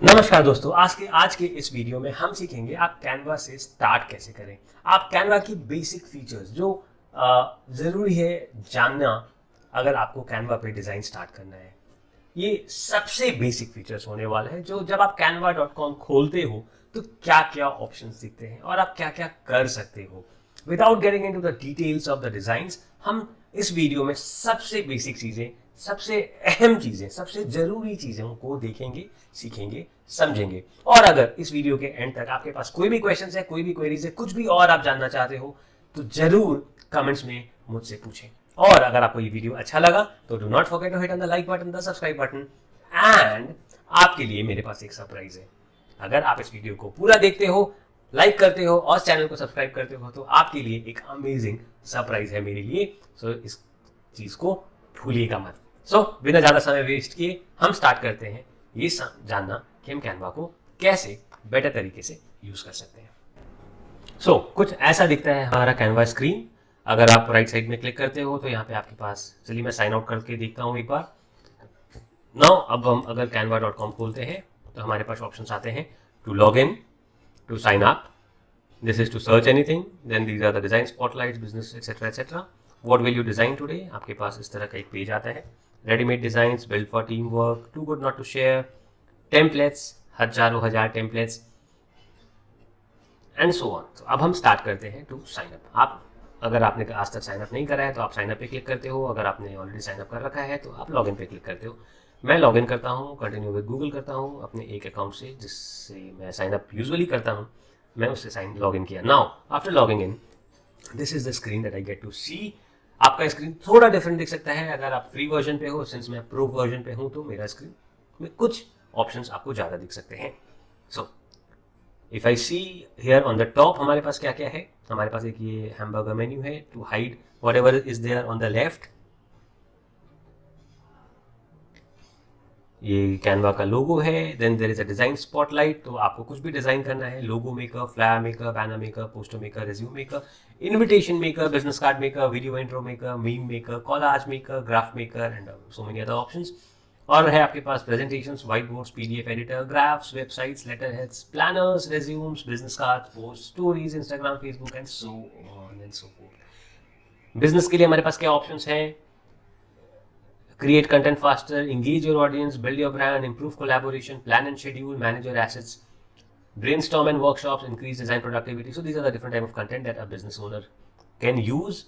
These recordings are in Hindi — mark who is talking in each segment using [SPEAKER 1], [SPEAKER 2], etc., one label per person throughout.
[SPEAKER 1] नमस्कार दोस्तों, आज के इस वीडियो में हम सीखेंगे आप कैनवा से स्टार्ट कैसे करें। आप कैनवा की बेसिक फीचर्स जो ज़रूरी है जानना अगर आपको कैनवा पे डिज़ाइन स्टार्ट करना है। ये सबसे बेसिक फीचर्स होने वाले हैं जो जब आप canva.com खोलते हो तो क्या क्या ऑप्शंस दिखते हैं और आप क्या क्या कर सकते हो। Without getting into the details of the designs, हम इस वीडियो में सबसे बेसिक चीज़ें, सबसे अहम चीज़ें, सबसे ज़रूरी चीज़ों को देखेंगे, सीखेंगे, समझेंगे। और अगर इस वीडियो के एंड तक आपके पास कोई भी क्वेश्चन है, कोई भी क्वेरीज है, कुछ भी और आप जानना चाहते हो तो ज़रूर कमेंट्स में मुझसे पूछें। और अगर आपको ये वीडियो अच्छा लगा तो do not forget to hit on the like button, the subscribe button. And आपके लिए मेरे पास एक सरप्राइज है। अगर आप इस वीडियो को पूरा देखते हो, लाइक करते हो और चैनल को सब्सक्राइब करते हो तो आपके लिए एक अमेजिंग सरप्राइज है मेरे लिए। सो इस चीज को भूलिएगा मत। सो बिना ज्यादा समय वेस्ट किए हम स्टार्ट करते हैं ये जानना कि हम कैनवा को कैसे बेटर तरीके से यूज कर सकते हैं। सो कुछ ऐसा दिखता है हमारा कैनवा स्क्रीन। अगर आप राइट साइड में क्लिक करते हो तो यहाँ पे आपके पास, चलिए मैं साइन आउट करके देखता हूँ एक बार। नाउ अब हम अगर canva.com खोलते हैं तो हमारे पास ऑप्शंस आते हैं to log in, to sign up, this is to search anything, then these are the design spotlights, business etcetera etcetera. What will you design today, आपके पास इस तरह का एक पेज आता है। Readymade designs, build for team work, too good not to share, templates, हजारों हजार टेम्पलेट्स एंड सो ऑन। तो अब हम स्टार्ट करते हैं टू साइन अप। आप अगर आपने आज तक साइन अप नहीं करा है तो आप साइन अप पे क्लिक करते हो। अगर आपने ऑलरेडी साइन अप कर रखा है तो आप लॉगिन पे क्लिक करते हो। मैं लॉगिन करता हूँ, कंटिन्यू विद गूगल करता हूँ अपने एक अकाउंट से जिससे मैं साइन अप यूजुअली करता हूँ। मैं उससे लॉगिन किया। Now after logging in, this is the screen that I get to see. आपका स्क्रीन थोड़ा डिफरेंट दिख सकता है अगर आप फ्री वर्जन पे हो। सिंस मैं प्रो वर्जन पे हूँ तो मेरा स्क्रीन में कुछ ऑप्शंस आपको ज़्यादा दिख सकते हैं। So if I see here on the top हमारे पास क्या क्या है। हमारे पास एक ये हैमबर्गर मेन्यू है to hide whatever is there on the left. ये कैनवा का लोगो है। Then there is a design spotlight, तो आपको कुछ भी डिजाइन करना है, logo maker, flyer maker, banner maker, poster maker, resume maker, invitation maker, business card maker, video intro maker, meme maker, collage maker, graph maker and so many other options. और है आपके पास presentations, white boards, PDF editor, graphs, websites, letter heads, planners, resumes, business cards, post, stories, Instagram, Facebook and so on and so forth. Business के लिए हमारे पास क्या ऑप्शंस हैं? Create content faster, engage your audience, build your brand, improve collaboration, plan and schedule, manage your assets, brainstorm and workshops, increase design productivity. So these are the different type of content that a business owner can use.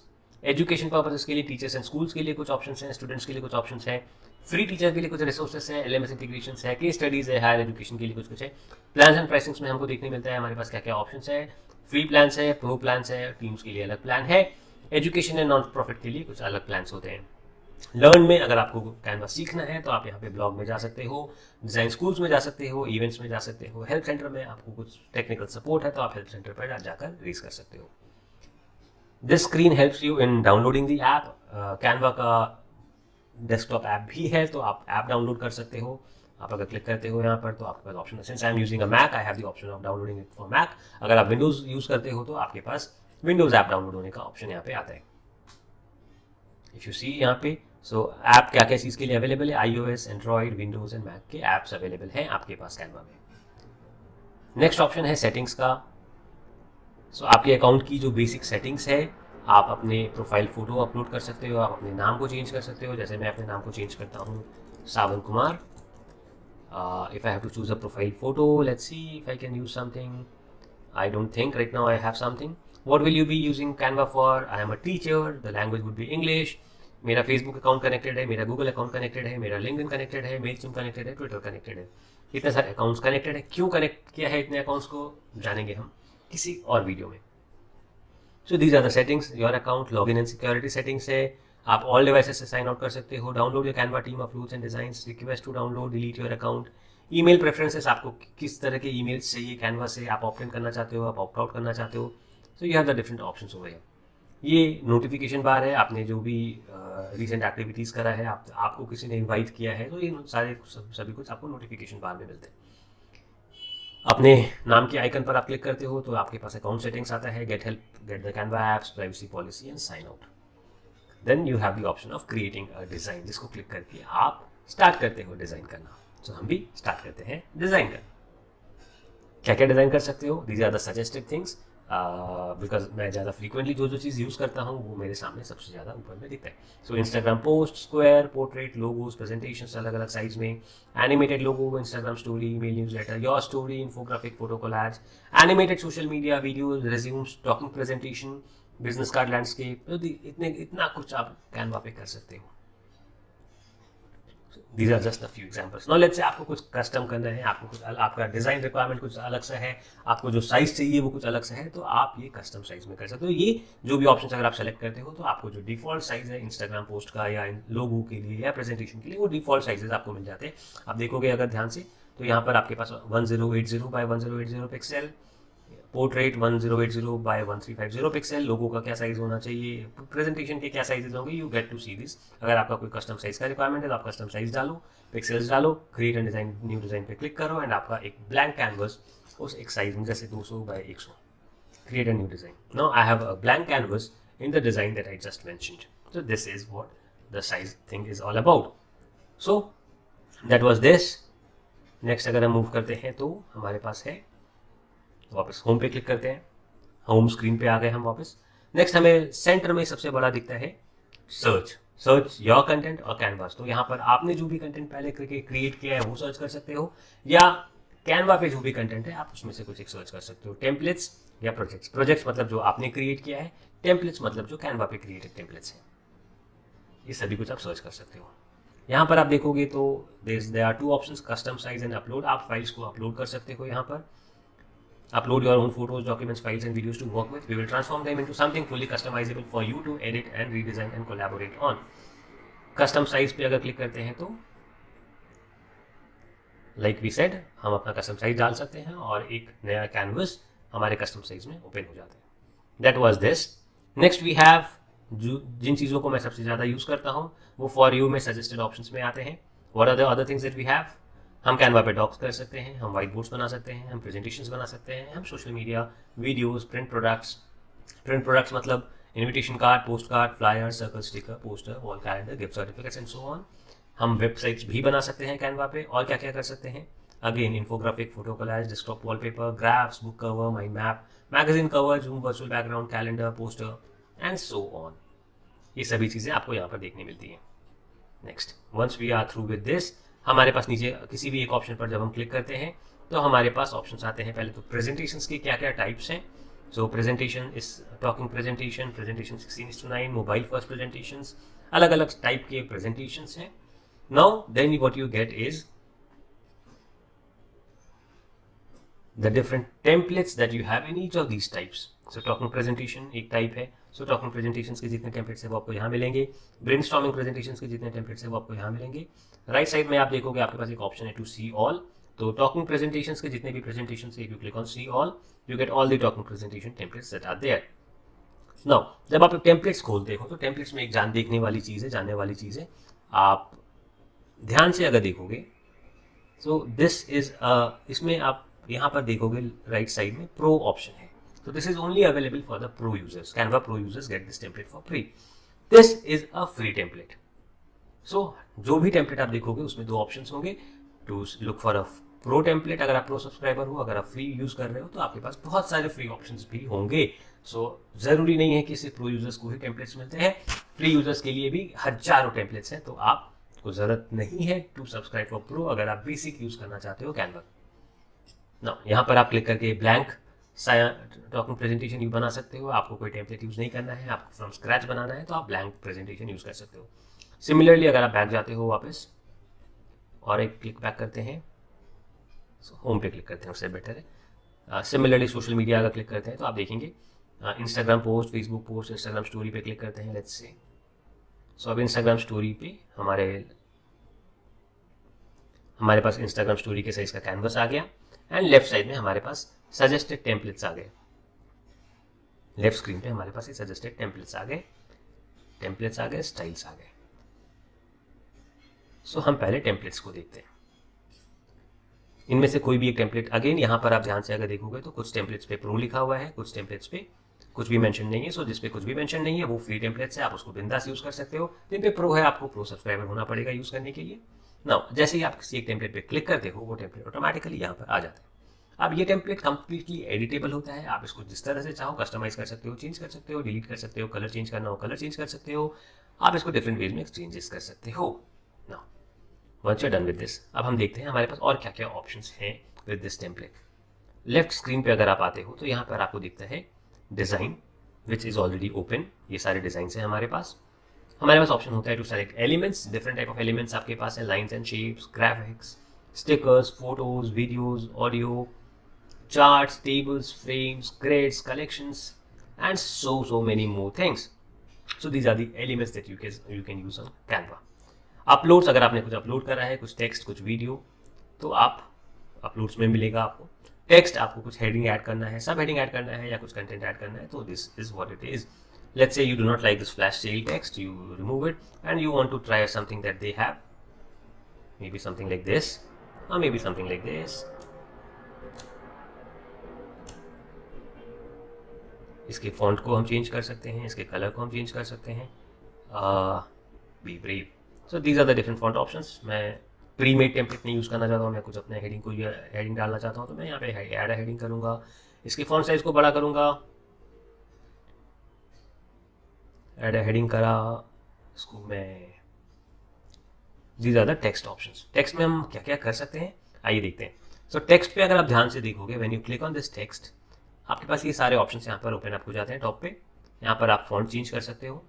[SPEAKER 1] Education purposes के लिए टीचर्स एंड स्कूल्स के लिए कुछ ऑप्शंस हैं, स्टूडेंट्स के लिए कुछ ऑप्शंस हैं, फ्री टीचर के लिए कुछ रिसोर्सेस है, एलएमएस इंटीग्रेशन है, केस स्टडीज है, हायर एजुकेशन के लिए कुछ है। प्लान्स एंड प्राइसिंग्स में हमको देखने मिलता है हमारे पास क्या क्या ऑप्शंस है। फ्री प्लान्स है, प्रो प्लान्स है, टीम्स के लिए अलग प्लान है, एजुकेशन एंड नॉन प्रॉफिट के लिए कुछ अलग प्लान्स होते हैं। लर्न में अगर आपको कैनवा सीखना है तो आप यहाँ पे ब्लॉग में जा सकते हो, डिजाइन स्कूल्स में जा सकते हो, इवेंट्स में जा सकते हो, हेल्प सेंटर में आपको कुछ टेक्निकल सपोर्ट है तो आप हेल्प सेंटर पर जाकर रेज कर सकते हो। This screen helps you in downloading the app. Canva का डेस्कटॉप ऐप भी है तो आप ऐप डाउनलोड कर सकते हो। आप अगर क्लिक करते हो यहाँ पर तो आपके पास ऑप्शन है। Since I am using a Mac, I have the option of downloading it for Mac. अगर आप विंडोज यूज करते हो तो आपके पास विंडोज ऐप डाउनलोड होने का ऑप्शन यहाँ पे आता है। इफ यू सी यहाँ पे, सो ऐप क्या क्या चीज़ के लिए अवेलेबल है, iOS, Android, Windows and Mac के ऐप्स अवेलेबल हैं आपके पास कैनवा में। नेक्स्ट ऑप्शन है सेटिंग्स का। सो आपके अकाउंट की जो बेसिक सेटिंग्स है, आप अपने प्रोफाइल फोटो अपलोड कर सकते हो, आप अपने नाम को चेंज कर सकते हो। जैसे मैं अपने नाम को चेंज करता हूँ Sawan Kumar. If I have to choose a profile photo, let's see if I can use something. I don't think right now I have something. What will you be using Canva for? I am a teacher, the language would be English. मेरा फेसबुक अकाउंट कनेक्टेड है, मेरा गूगल अकाउंट कनेक्टेड है, मेरा लिंक्डइन कनेक्टेड है, मेलचिम्प कनेक्टेड है, ट्विटर कनेक्टेड है। इतने सारे अकाउंट्स कनेक्टेड है। क्यों कनेक्ट किया है इतने अकाउंट्स को, जानेंगे हम किसी और वीडियो में। So these are the settings. Your account, login and security settings है। आप ऑल डिवाइसेस से साइन आउट कर सकते हो। Download your Canva team of rules and designs, request to download, delete your account. Email preferences, आपको किस तरह के ईमेल्स चाहिए कैनवा से, आप ऑप्ट इन करना चाहते हो, आप ऑप्ट आउट करना चाहते हो। So you have the different options over here. ये नोटिफिकेशन बार है, आपने जो भी रिसेंट एक्टिविटीज़ करा है, आपको किसी ने इनवाइट किया है तो ये सारे सभी कुछ आपको नोटिफिकेशन बार में मिलते हैं। अपने नाम के आइकन पर आप क्लिक करते हो तो आपके पास अकाउंट सेटिंग्स आता है, get help, get the Canva apps, privacy policy and sign out. Then you have the option of creating a design, जिसको क्लिक करके आप स्टार्ट करते हो डिज़ाइन करना। सो हम भी स्टार्ट करते हैं डिज़ाइन का। क्या क्या डिज़ाइन कर सकते हो, these are the suggested things, because मैं ज़्यादा फ्रीक्वेंटली जो चीज़ यूज़ करता हूँ वो मेरे सामने सबसे ज़्यादा ऊपर में दिखता है। So Instagram post, square, portrait, logos, presentation अलग अलग साइज में, animated logo, Instagram story, mail newsletter, your story, infographic, photo collage, animated social media videos, resumes, talking presentation, business card, landscape, इतना कुछ आप कैनवा पे कर सकते हो। These are just a few examples. Now let's say आपको कुछ कस्टम करना है, आपको कुछ आपका डिज़ाइन रिक्वायरमेंट कुछ अलग सा है, आपको जो साइज़ चाहिए वो कुछ अलग सा है, तो आप ये कस्टम साइज़ में कर सकते हो। ये जो भी ऑप्शन अगर आप सेलेक्ट करते हो तो आपको जो डिफ़ॉल्ट साइज़ है इंस्टाग्राम पोस्ट का या लोगो के लिए या प्रेजेंटेशन के लिए, वो डिफ़ॉल्ट साइजेस आपको मिल जाते हैं। आप देखोगे अगर ध्यान से तो यहाँ पर आपके पास 1080 by 1080 pixel, portrait 1080 by 1350 pixel, logo का क्या साइज होना चाहिए, प्रेजेंटेशन के क्या साइजेस होंगे, you get to see this. अगर आपका कोई कस्टम साइज का रिक्वायरमेंट है तो आप कस्टम साइज डालो, पिक्सल्स डालो, create and design, new design पे क्लिक करो एंड आपका एक ब्लैंक कैनवस उस एक साइज में, जैसे 200 by 100, create a new design. Now I have a blank canvas in the design that I just mentioned, so this is what the size thing is all about. So that was this. Next अगर हम मूव करते हैं तो हमारे पास है, वापस होम पे क्लिक करते हैं, होम स्क्रीन पे आ गए हम वापस। नेक्स्ट हमें सेंटर में सबसे बड़ा दिखता है सर्च योर कंटेंट और कैनवास। तो यहाँ पर आपने जो भी कंटेंट पहले क्रिएट किया है वो सर्च कर सकते हो, या कैनवा पे जो भी कंटेंट है आप उसमें से कुछ एक सर्च कर सकते हो। टेम्पलेट्स या प्रोजेक्ट्स, प्रोजेक्ट्स मतलब जो आपने क्रिएट किया है, टेम्पलेट्स मतलब जो कैनवा पे क्रिएटेड टेम्पलेट्स हैं, ये सभी कुछ आप सर्च कर सकते हो। यहाँ पर आप देखोगे तो there are two options, custom size and upload. आप फाइल्स को अपलोड कर सकते हो यहाँ पर। Upload your own photos, documents, files and videos to work with. We will transform them into something fully customizable for you to edit and redesign and collaborate on. Custom size पे अगर क्लिक करते हैं तो like we said, हम अपना custom size डाल सकते हैं और एक नया canvas हमारे custom size में open हो जाता है। That was this. Next we have जिन चीज़ों को मैं सबसे ज़्यादा यूज़ करता हूँ वो for you में suggested options में आते हैं। What are the other things that we have? हम कैनवा पे डॉक्स कर सकते हैं, हम वाइट बोर्ड्स बना सकते हैं, हम प्रेजेंटेशंस बना सकते हैं, हम social media, videos, print products मतलब invitation card, post card, flyer, circle, sticker, poster, wall calendar, gift certificates and so on. हम वेबसाइट्स भी बना सकते हैं कैनवा पे। और क्या क्या कर सकते हैं, again infographic, photo collage, desktop wallpaper, graphs, book cover, mind map, magazine cover, Zoom virtual background, calendar, poster and so on. ये सभी चीज़ें आपको यहाँ पर देखने मिलती हैं। Next, once we are through with this, हमारे पास नीचे किसी भी एक ऑप्शन पर जब हम क्लिक करते हैं तो हमारे पास ऑप्शंस आते हैं। पहले तो प्रेजेंटेशंस के क्या क्या टाइप्स हैं। So presentation is talking presentation, presentation 16:9, mobile first presentations, अलग अलग टाइप के प्रेजेंटेशंस हैं। Now then what you get is the different templates that you have in each of these types. So talking presentation एक टाइप है, सो टॉकिंग प्रेजेंटेशंस के जितने टेम्पलेट्स हैं वो आपको यहाँ मिलेंगे। ब्रेनस्टॉर्मिंग प्रेजेंटेशंस के जितने टेम्पलेट्स हैं वो आपको यहाँ मिलेंगे। राइट साइड में आप देखोगे आपके पास एक ऑप्शन है टू सी ऑल। तो टॉकिंग प्रेजेंटेशंस के जितने भी प्रेजेंटेशन है, if you click on see all you get all the talking presentation templates that are there. Now जब आप टेम्पलेट्स खोलते हो तो टेम्पलेट्स में एक जानने वाली चीज़ है। आप ध्यान से अगर देखोगे सो दिस इज इसमें आप यहाँ पर देखोगे राइट साइड में प्रो ऑप्शन है। So this is only available for the pro users. Canva pro users get this template for free. This is a free template. So जो भी template आप देखोगे उसमें दो options होंगे to look for a pro template। अगर आप pro subscriber हो, अगर आप free use कर रहे हो तो आपके पास बहुत सारे free options भी होंगे। So ज़रूरी नहीं है कि सिर्फ pro users को ही templates मिलते हैं, free users के लिए भी हजारों templates हैं। तो आपको ज़रूरत नहीं है to subscribe for pro अगर आप basic use करना चाहते हो Canva। Now यहाँ पर आप क्लिक करके blank टॉकिंग प्रेजेंटेशन यू बना सकते हो। आपको कोई टेम्पलेट यूज़ नहीं करना है, आपको फ्रॉम स्क्रैच बनाना है तो आप ब्लैंक प्रेजेंटेशन यूज़ कर सकते हो। सिमिलरली अगर आप बैक जाते हो वापस और एक क्लिक बैक करते हैं, होम पे क्लिक करते हैं उससे बेटर है। सिमिलरली सोशल मीडिया अगर क्लिक करते हैं तो आप देखेंगे Instagram post, Facebook post, Instagram story पे क्लिक करते हैं लेट्स से। सो अब इंस्टाग्राम स्टोरी पे हमारे पास इंस्टाग्राम स्टोरी के साइज का कैनवस आ गया एंड लेफ्ट साइड में हमारे पास सजेस्टेड टेम्पलेट्स आ गए। लेफ्ट स्क्रीन पे हमारे पास ये सजेस्टेड टेम्पलेट्स आ गए, स्टाइल्स आ गए। सो हम पहले टेम्पलेट्स को देखते हैं। इनमें से कोई भी एक टेम्पलेट, अगेन यहाँ पर आप ध्यान से अगर देखोगे तो कुछ टेम्पलेट्स पे प्रो लिखा हुआ है, कुछ टेम्पलेट्स पे कुछ भी मेंशन नहीं है। सो जिस पे कुछ भी मेंशन नहीं है वो फ्री टेम्पलेट्स है, आप उसको बिंदास यूज कर सकते हो। जिन पे प्रो है आपको प्रो सब्सक्राइबर होना पड़ेगा यूज करने के लिए। नाउ जैसे ही आप किसी एक टेम्पलेट पे क्लिक करते हो वो टेम्पलेट ऑटोमेटिकली यहाँ पर आ जाता है। अब ये टेम्पलेट कंप्लीटली एडिटेबल होता है, आप इसको जिस तरह से चाहो कस्टमाइज कर सकते हो, चेंज कर सकते हो, डिलीट कर सकते हो, कलर चेंज करना हो कलर चेंज कर सकते हो, आप इसको डिफरेंट वेज में चेंजेस कर सकते हो। Now once you done with this, अब हम देखते हैं हमारे पास और क्या क्या ऑप्शंस हैं with this template. Left screen पे अगर आप आते हो तो यहाँ पर आपको दिखता है design which is already open, ये सारे डिज़ाइन हैं हमारे पास ऑप्शन होता है to select elements, different type of elements आपके पास है, lines and shapes, graphics, stickers, photos, videos, audio, charts, tables, frames, grids, collections, and so many more things. So these are the elements that you can use on Canva. Uploads, अगर आपने कुछ अपलोड करा है, कुछ टेक्स्ट, कुछ वीडियो, तो आप अपलोड्स में मिलेगा आपको टेक्स्ट, आपको कुछ हेडिंग ऐड करना है, सब हेडिंग ऐड करना है या कुछ कंटेंट ऐड करना है, तो this is what it is. Let's say you do not like this flash sale text, you remove it and you want to try something that they have, maybe something like this or maybe something like this. इसके फॉन्ट को हम चेंज कर सकते हैं, इसके कलर को हम चेंज कर सकते हैं. Be brave. So these are the different font options. मैं प्री मेड टेम्पलेट नहीं यूज़ करना चाहता हूँ, मैं कुछ अपने हेडिंग को हेडिंग डालना चाहता हूँ, तो मैं यहाँ पे ऐड हेडिंग करूँगा, इसके फॉन्ट साइज को बड़ा करूँगा, ऐड हेडिंग करा, इसको मैं. These are the text options. Text में हम क्या क्या कर सकते हैं आइए देखते हैं. सो टेक्स्ट पे अगर आप ध्यान से देखोगे, when you click on this text, आपके पास ये सारे ऑप्शंस यहाँ पर ओपन अप हो जाते हैं. टॉप पे यहाँ पर आप फॉन्ट चेंज कर सकते हो.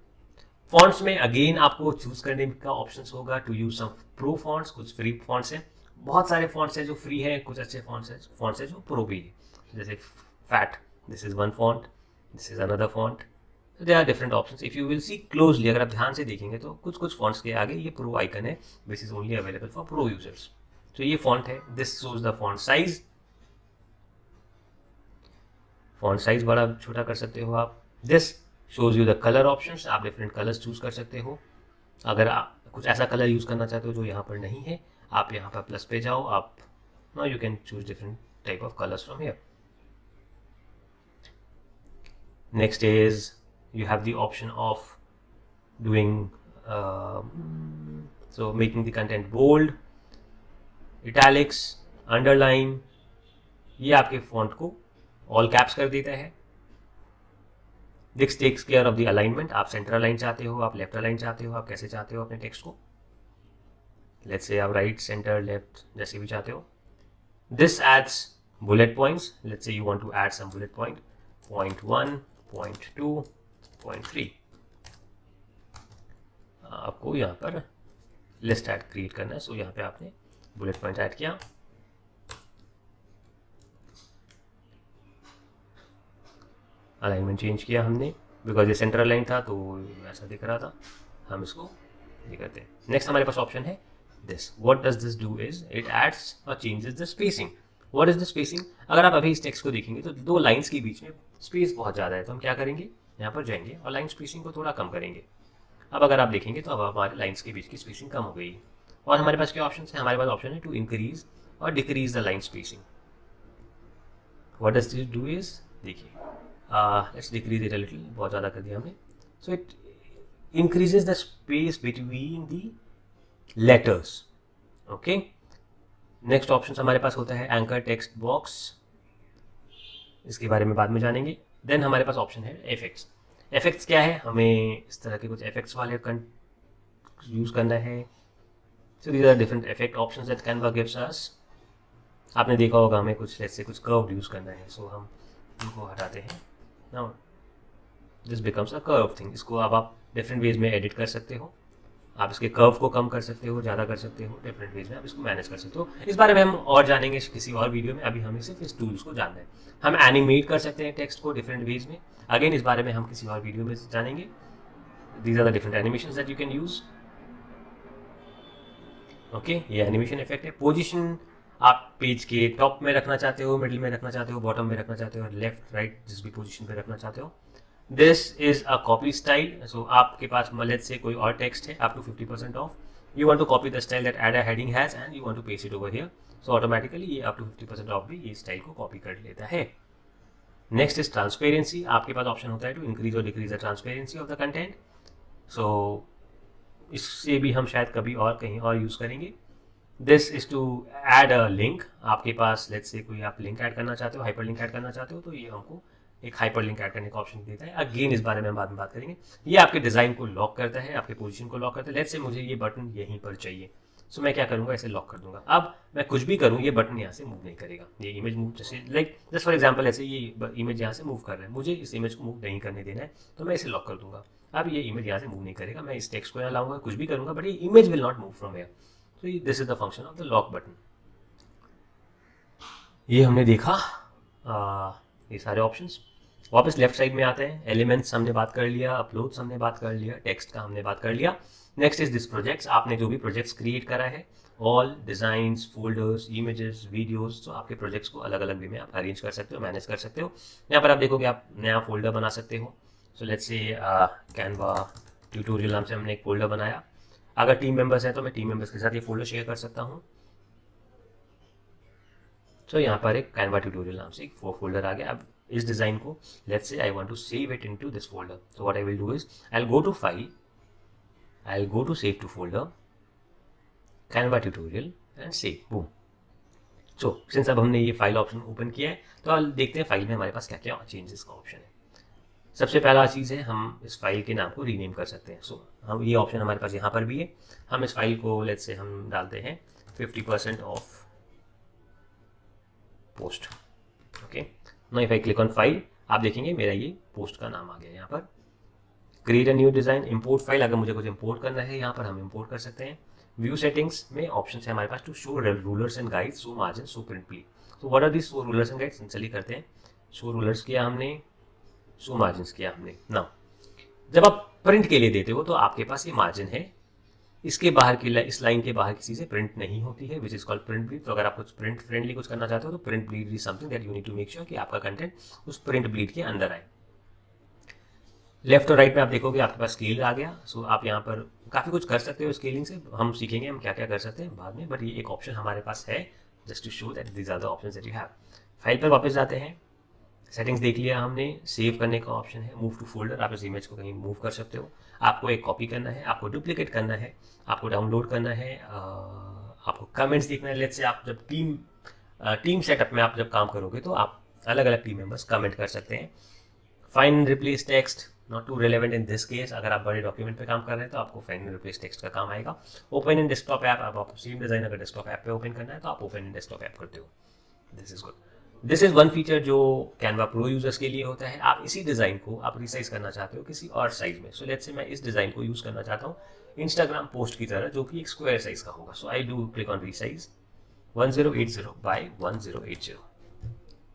[SPEAKER 1] फॉन्ट्स में अगेन आपको चूज करने का ऑप्शंस होगा to use some pro fonts. कुछ फ्री फॉन्ट्स हैं, बहुत सारे फॉन्ट्स हैं जो फ्री है, कुछ अच्छे फॉन्ट्स हैं जो प्रो भी है, जैसे fat, this is one font, this is another font. There are different options. If you will see closely, अगर आप ध्यान से देखेंगे तो कुछ फॉन्ट्स के आगे ये प्रो आइकन है, which is only available for pro users. तो ये फॉन्ट है, this shows the font size. Font size बड़ा छोटा कर सकते हो आप. This shows you the colour options, आप डिफरेंट कलर्स चूज कर सकते हो. अगर आप कुछ ऐसा कलर यूज करना चाहते हो जो यहाँ पर नहीं है, आप यहाँ पर प्लस पे जाओ, आप now you can choose different type of colours from here. Next is you have the option of doing so making the content bold, italics, underline. ये आपके फॉन्ट को ऑल कैप्स कर देता है. This takes care of the alignment. आप सेंटर अलाइन चाहते हो, आप लेफ्ट अलाइन चाहते हो, आप कैसे चाहते हो अपने टेक्स्ट को. लेट्स से आप राइट, सेंटर, लेफ्ट जैसे भी चाहते हो. This adds bullet points. Let's say you want to add some bullet point, point 1, point 2, point 3. आपको यहाँ पर लिस्ट ऐड क्रिएट करना है. सो यहाँ पे आपने बुलेट पॉइंट ऐड किया, अलाइनमेंट चेंज किया हमने, बिकॉज ये सेंटर अलाइन था तो ऐसा दिख रहा था, हम इसको ये करते हैं. नेक्स्ट हमारे पास ऑप्शन है this. What does this do is it adds or changes the spacing. What is the spacing? अगर आप अभी इस टेक्स्ट को देखेंगे तो दो लाइन्स के बीच में स्पेस बहुत ज़्यादा है, तो हम क्या करेंगे, यहाँ पर जाएंगे और लाइन स्पेसिंग को थोड़ा कम करेंगे. अब अगर आप देखेंगे तो अब हमारे लाइन्स के बीच की स्पेसिंग कम हो गई. और हमारे पास क्या ऑप्शन है, हमारे पास ऑप्शन है to increase or decrease the line spacing. What does this do is, देखिए, let's decrease it a little, बहुत ज़्यादा कर दिया हमने. So it increases the space between the letters. Okay. Next option हमारे पास होता है एंकर टेक्स्ट बॉक्स. इसके बारे में बाद में जानेंगे. देन हमारे पास ऑप्शन है इफेक्ट्स. इफेक्ट्स क्या है, हमें इस तरह के कुछ इफेक्ट्स वाले यूज़ करना है. So these are different effect options that Canva gives us. आपने देखा होगा हमें कुछ जैसे कुछ कर्व यूज़ करना है, सो हम इनको हटाते हैं. Now this becomes a curve thing. इसको अब आप डिफरेंट वेज में एडिट कर सकते हो. आप इसके कर्व को कम कर सकते हो, ज़्यादा कर सकते हो, डिफरेंट वेज में आप इसको मैनेज कर सकते हो. इस बारे में हम और जानेंगे किसी और वीडियो में. अभी हमें सिर्फ इस टूल्स को जानना है. हम एनिमेट कर सकते हैं टेक्स्ट को डिफरेंट वेज में. अगेन इस बारे में हम किसी और वीडियो में जानेंगे. These are the different animations that you can use. Okay, ये एनिमेशन इफेक्ट है. पोजीशन आप पेज के टॉप में रखना चाहते हो, मिडिल में रखना चाहते हो, बॉटम में रखना चाहते हो, लेफ्ट राइट जिस भी पोजीशन पे रखना चाहते हो. This is a copy style. So आपके पास लेट्स से कोई और टेक्स्ट है up to 50% off. You want to copy the style that add a heading has and you want to paste it over here. So automatically ये अप टू 50% ऑफ भी ये स्टाइल को कॉपी कर लेता है. Next is transparency. आपके पास ऑप्शन होता है to increase or decrease the transparency of the content. So इससे भी हम शायद कभी और कहीं और यूज़ करेंगे. This is to add a link. आपके पास लेट्स से कोई आप लिंक ऐड करना चाहते हो, हाइपर लिंक ऐड करना चाहते हो, तो ये हमको एक हाइपर लिंक ऐड करने का ऑप्शन देता है। अगेन इस बारे में हम बाद में बात करेंगे। ये आपके डिज़ाइन को लॉक करता है, आपके पोजीशन को लॉक करता है। लेट्स से मुझे ये बटन यहीं पर चाहिए, सो मैं क्या करूँगा, ऐसे लॉक कर दूंगा। अब मैं कुछ भी करूँ ये बटन यहाँ से मूव नहीं करेगा। ये इमेज मूव जैसे लाइक जस्ट फॉर एग्जाम्पल ऐसे ये इमेज यहाँ से मूव कर रहा है, मुझे इस इमेज को मूव नहीं करने देना है, तो मैं इसे लॉक कर दूंगा। अब ये इमेज यहाँ से मूव नहीं करेगा, मैं इस टेक्स्ट को यहाँ लाऊंगा, कुछ भी करूँगा, बट ये image will not move from here. तो this is the function of the lock button. ये हमने देखा ये सारे ऑप्शंस। वापस लेफ्ट साइड में आते हैं। एलिमेंट्स हमने बात कर लिया, अपलोड्स हमने बात कर लिया, टेक्स्ट का हमने बात कर लिया। Next is this projects. आपने जो भी प्रोजेक्ट्स क्रिएट करा है, all designs, folders, images, videos, तो आपके प्रोजेक्ट्स को अलग अलग वे में आप अरेंज कर सकते हो, मैनेज कर सकते हो। यहाँ पर आप देखोगे आप नया फोल्डर बना सकते हो। So let's say Canva tutorial नाम से हमने एक फोल्डर बनाया। अगर टीम मेंबर्स हैं तो मैं टीम मेंबर्स के साथ ये फोल्डर शेयर कर सकता हूँ। तो यहाँ पर एक कैनवा ट्यूटोरियल नाम से एक फोल्डर आ गया। अब इस डिज़ाइन को let's say I want to save it into this folder, so what I will do is I'll go to file, I'll go to save to folder, Canva tutorial and save, boom। So since अब हमने ये फाइल ऑप्शन ओपन किया है, तो अब देखते हैं फाइल में हमारे पास क्या क्या चेंजेस का ऑप्शन है। सबसे पहला चीज़ है हम इस फाइल के नाम को रीनेम कर सकते हैं। सो हम ये ऑप्शन हमारे पास यहाँ पर भी है। हम इस फाइल को लेट्स से हम डालते हैं 50% of post. Okay, now if I click on file, आप देखेंगे मेरा ये पोस्ट का नाम आ गया। यहाँ पर create a new design, import file, अगर मुझे कुछ इंपोर्ट करना है यहाँ पर हम इंपोर्ट कर सकते हैं। व्यू सेटिंग्स में ऑप्शन है हमारे पास to show rulers and guides, show margin, show print bleed. तो what are this show rulers and guides, चलिए करते हैं। शो रूलर्स किया हमने, शो मार्जिन किया हमने। नाउ जब आप प्रिंट के लिए देते हो तो आपके पास ये मार्जिन है, इसके बाहर की इस लाइन के बाहर की चीज़ें प्रिंट नहीं होती है, which is called print bleed. तो अगर आप कुछ प्रिंट फ्रेंडली कुछ करना चाहते हो तो print bleed is something that you need to make sure कि आपका कंटेंट उस प्रिंट ब्लीड के अंदर आए। लेफ्ट और राइट में आप देखोगे आपके पास स्केल आ गया। सो आप यहाँ पर काफ़ी कुछ कर सकते हो स्केलिंग से, हम सीखेंगे हम क्या क्या कर सकते हैं बाद में, बट ये एक ऑप्शन हमारे पास है just to show that these are the options that you have. File पर वापस जाते हैं, सेटिंग्स देख लिया हमने, सेव करने का ऑप्शन है, मूव टू फोल्डर, आप इस इमेज को कहीं मूव कर सकते हो। आपको एक कॉपी करना है, आपको डुप्लीकेट करना है, आपको डाउनलोड करना है, आपको कमेंट्स देखना है। लेट्स से आप जब टीम सेटअप में आप जब काम करोगे तो आप अलग अलग टीम मेंबर्स कमेंट कर सकते हैं। Find replace text, not too relevant in this case. अगर आप बड़े डॉक्यूमेंट पे काम कर रहे हैं तो आपको फाइंड रिप्लेस टेक्स्ट का काम आएगा। ओपन इन डेस्कटॉप ऐप, आप सेम डिजाइन अगर डेस्कटॉप ऐप पे ओपन करना है तो आप ओपन इन डेस्कटॉप ऐप करते हो। This is good. This is one feature जो कैनवा प्रो यूजर्स के लिए होता है। आप इसी डिज़ाइन को आप रिसाइज करना चाहते हो किसी और साइज में। सो लेट्स से मैं इस डिज़ाइन को यूज़ करना चाहता हूँ इंस्टाग्राम पोस्ट की तरह, जो कि एक स्क्वायर साइज का होगा। So I do click on resize 1080 by 1080।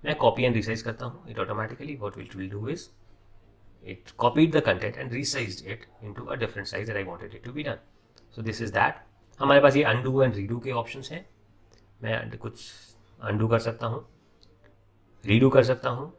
[SPEAKER 1] मैं कॉपी एंड रिसाइज करता हूँ, it automatically what it will do is it copied the content and resized it into a different size that I wanted it to be done. So this is that. हमारे पास ये undo and redo के options हैं। मैं कुछ undo कर सकता हूँ, redo कर सकता हूँ।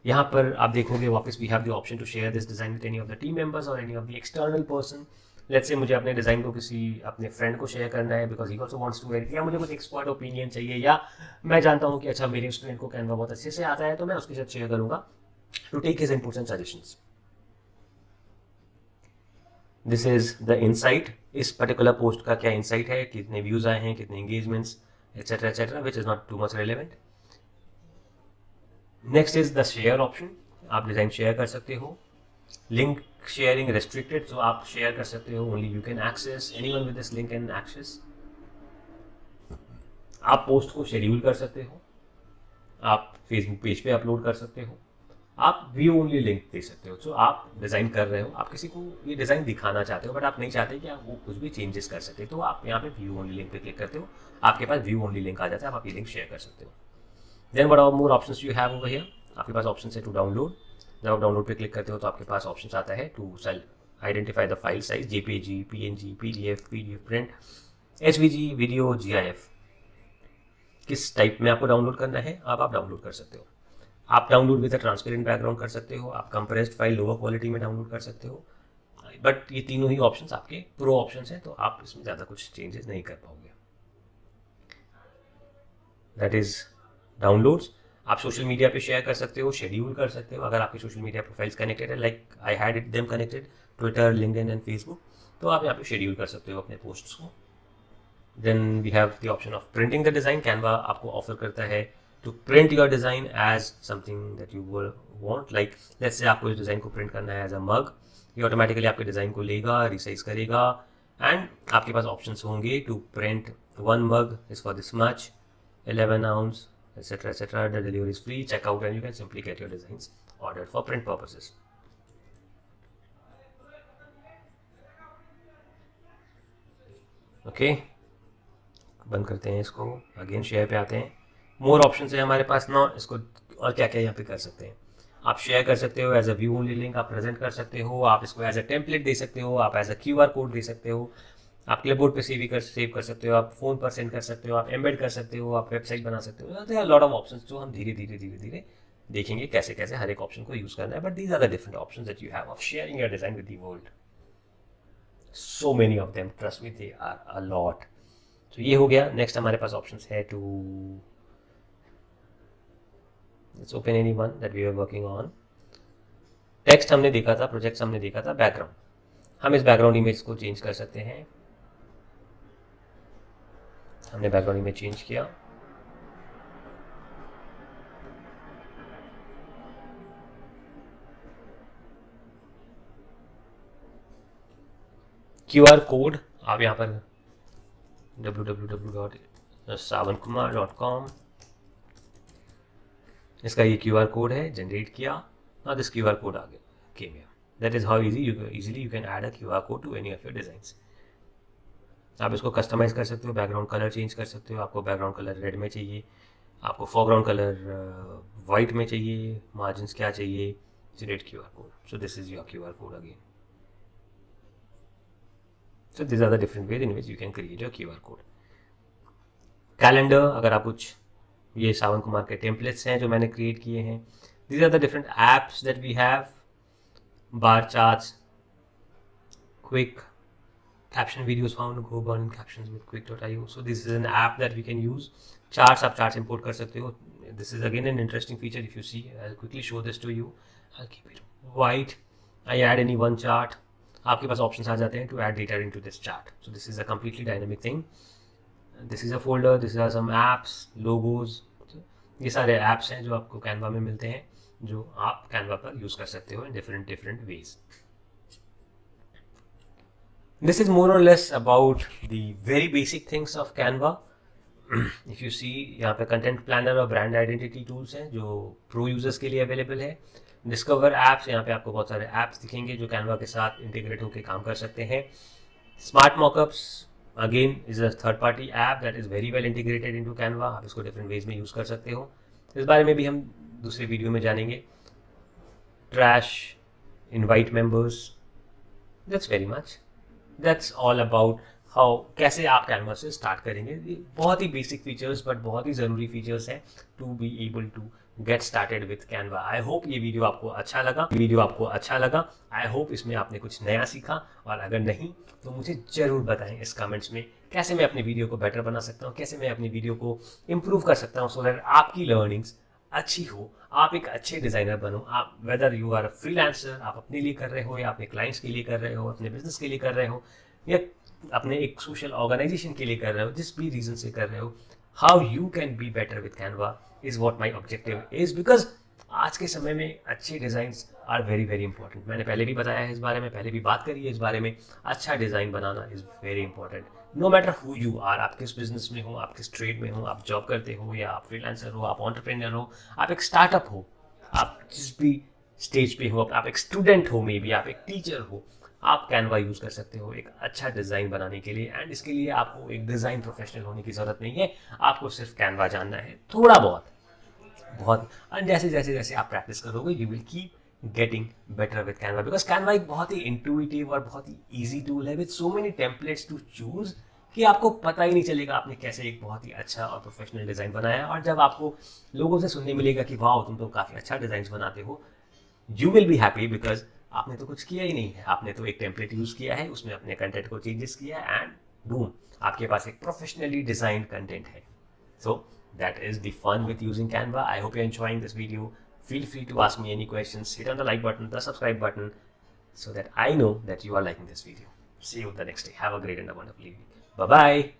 [SPEAKER 1] यहाँ पर आप देखोगे वापस we have the option to share this design with any of the team members or any of the external person. Let's say मुझे अपने डिज़ाइन को किसी अपने फ्रेंड को शेयर करना है because he also wants to very, या मुझे कुछ एक्सपर्ट ओपिनियन चाहिए, या मैं जानता हूँ कि अच्छा मेरे स्टूडेंट को कैनवा बहुत अच्छे से आता है तो मैं उसके साथ शेयर करूँगा to take his inputs and suggestions. This is the insight. इस पर्टिकुलर पोस्ट का क्या इनसाइट है, कितने व्यूज आए हैं, कितने engagements etcetera which is not too much relevant. Next is the share option. आप डिज़ाइन शेयर कर सकते हो। लिंक शेयरिंग रेस्ट्रिक्टेड, तो आप शेयर कर सकते हो, only you can access, anyone with this link can access. आप पोस्ट को शेड्यूल कर सकते हो, आप फेसबुक पेज पे अपलोड कर सकते हो, आप व्यू ओनली लिंक दे सकते हो। सो आप डिज़ाइन कर रहे हो, आप किसी को ये डिज़ाइन दिखाना चाहते हो बट आप नहीं चाहते कि आप वो कुछ भी चेंजेस कर सकते, तो आप यहाँ पे व्यू ओनली लिंक पे क्लिक करते हो, आपके पास व्यू ओनली लिंक आ जाता है, आप ये लिंक शेयर कर सकते हो। Then what more options you have over here, आपके पास ऑप्शन है टू डाउनलोड। जब आप डाउनलोड पे क्लिक करते हो तो आपके पास ऑप्शन आता है to identify the file size, JPG, PNG, PDF, PDF print, SVG, video, GIF, किस टाइप में आपको डाउनलोड करना है आप डाउनलोड कर सकते हो। आप download with a transparent background कर सकते हो, आप कंप्रेस्ड फाइल लोअर क्वालिटी में डाउनलोड कर सकते हो, बट ये तीनों ही ऑप्शंस आपके प्रो ऑप्शंस हैं, तो आप इसमें ज़्यादा कुछ चेंजेस नहीं कर पाओगे। That is downloads. आप सोशल मीडिया पे शेयर कर सकते हो, शेड्यूल कर सकते हो, अगर आपके सोशल मीडिया प्रोफाइल्स कनेक्टेड है, like I had it them connected, Twitter, LinkedIn and Facebook, तो आप यहाँ पे शेड्यूल कर सकते हो अपने पोस्ट्स को. Then we have the option of printing the design. Canva आपको ऑफर करता है to print your design as something that you want. Like let's say आपको इस डिज़ाइन को प्रिंट करना है एज अ मग. ये ऑटोमेटिकली आपके डिज़ाइन को लेगा, रिसाइज करेगा, एंड आपके पास ऑप्शंस होंगे to print 1 mug is for this much, 11 ounce, etc. etc. The delivery is free. Check out and you can simply get your designs ordered for print purposes. Okay, बंद करते हैं इसको. अगेन शेयर पे आते हैं. मोर ऑप्शन है हमारे पास ना. इसको और क्या क्या यहाँ पे कर सकते हैं. आप शेयर कर सकते हो as a view only link, आप प्रेजेंट कर सकते हो, आप इसको एज अ टेम्पलेट दे सकते हो, आप एज अ QR कोड दे सकते हो, आप क्लिपबोर्ड पे सेव कर सकते हो, आप फ़ोन पर सेंड कर सकते हो, आप एम्बेड कर सकते हो, आप वेबसाइट बना सकते हो. There are lot of options जो हम धीरे धीरे देखेंगे कैसे कैसे हर एक ऑप्शन को यूज़ करना है. But these are the different options that you have of sharing your design with the world. So many of them, trust me, they are a lot. तो ये हो गया. नेक्स्ट हमारे पास ऑप्शंस है to let's open any one that we are working on. Text हमने देखा था, प्रोजेक्ट्स हमने देखा था, बैकग्राउंड. हम इस बैकग्राउंड इमेज को चेंज कर सकते हैं. हमने बैकग्राउंड इमेज चेंज किया. QR कोड आप यहाँ पर www.savankumar.com, इसका ये QR कोड है, जनरेट किया. नाउ दिस QR कोड आ गया, came here. That is how easily you can add a QR code to any of your designs. आप इसको कस्टमाइज कर सकते हो, बैकग्राउंड कलर चेंज कर सकते हो. आपको बैकग्राउंड कलर रेड में चाहिए, आपको फोरग्राउंड कलर वाइट में चाहिए, मार्जिन्स क्या चाहिए, generate QR code. So this is your QR code again. So these are the different ways in which you can create your QR code. Calendar, अगर आप कुछ, ये सावन कुमार के टेम्पलेट्स हैं जो मैंने क्रिएट किए हैं. These are the different apps that we have. Bar charts, quick caption videos found, go burn captions with quick.io. So this is an app that we can use. Charts, आप charts import कर सकते हो. This is again an interesting feature. If you see, I'll quickly show this to you. I'll keep it white. I add any one chart. आपके पास ऑप्शंस आ जाते हैं to add data into this chart. So this is a completely dynamic thing. This is a folder, this are some apps, logos. ये सारे ऐप्स हैं जो आपको कैनवा में मिलते हैं, जो आप कैनवा पर यूज कर सकते हो in different ways. This is more or less about the very basic things of Canva. If you see, यहाँ पे कंटेंट प्लानर और ब्रांड आइडेंटिटी टूल्स हैं जो प्रो यूजर्स के लिए अवेलेबल है. डिस्कवर ऐप्स, यहाँ पे आपको बहुत सारे ऐप्स दिखेंगे जो कैनवा के साथ इंटीग्रेट होकर काम कर सकते हैं. Smart mockups again is a third party app that is very well integrated into Canva. आप इसको डिफरेंट वेज में यूज़ कर सकते हो. इस बारे में भी हम दूसरे वीडियो में जानेंगे. Trash, invite members, that's very much. That's all about how, कैसे आप कैनवा से स्टार्ट करेंगे. बहुत ही बेसिक फीचर्स बट बहुत ही ज़रूरी फीचर्स हैं to be able to get started with Canva. I hope ये वीडियो आपको अच्छा लगा. आई होप इसमें आपने कुछ नया सीखा, और अगर नहीं तो मुझे ज़रूर बताएं इस कमेंट्स में कैसे मैं अपनी वीडियो को बेटर बना सकता हूँ, कैसे मैं अपनी वीडियो को इम्प्रूव कर सकता हूँ, सो दैट आपकी लर्निंग्स अच्छी हो, आप एक अच्छे डिज़ाइनर बनो. आप whether you are a freelancer, आप अपने लिए कर रहे हो या अपने क्लाइंट्स के लिए कर रहे हो, अपने बिजनेस के लिए कर रहे हो, या अपने एक सोशल ऑर्गेनाइजेशन के लिए कर रहे हो, जिस भी रीज़न से कर रहे हो, how you can be better with Canva is what my objective is. Because आज के समय में अच्छे designs are very very important. मैंने पहले भी बताया है इस बारे में, पहले भी बात करी है इस बारे में. अच्छा डिज़ाइन बनाना is very important. No matter who you are, आप किस बिजनेस में हो, आप किस ट्रेड में हो, आप जॉब करते हो या आप फ्रीलांसर हो, आप एंटरप्रेन्योर हो, आप एक स्टार्टअप हो, आप जिस भी स्टेज पे हो, आप एक स्टूडेंट हो, मे बी आप एक टीचर हो, आप कैनवा यूज़ कर सकते हो एक अच्छा डिज़ाइन बनाने के लिए. एंड इसके लिए आपको एक डिज़ाइन प्रोफेशनल होने की ज़रूरत नहीं है. आपको सिर्फ कैनवा जानना है थोड़ा बहुत. एंड जैसे आप प्रैक्टिस करोगे, you will keep getting better with Canva. Because Canva एक बहुत ही इंट्यूटिव और बहुत ही ईजी टूल है with so many templates to choose कि आपको पता ही नहीं चलेगा आपने कैसे एक बहुत ही अच्छा और प्रोफेशनल डिज़ाइन बनाया. और जब आपको लोगों से सुनने मिलेगा कि वाह तुम तो काफ़ी अच्छा डिज़ाइन बनाते हो, you will be happy because आपने तो कुछ किया ही नहीं है. आपने तो एक टेम्पलेट यूज़ किया है, उसमें अपने कंटेंट को चेंजेस किया एंड बूम, आपके पास एक प्रोफेशनली डिजाइंड कंटेंट है. सो that is the fun with using Canva. I hope you're enjoying this video. Feel free to ask me any questions. Hit on the like button, the subscribe button, so that I know that you are liking this video. See you the next day. Have a great and a wonderful evening. Bye bye.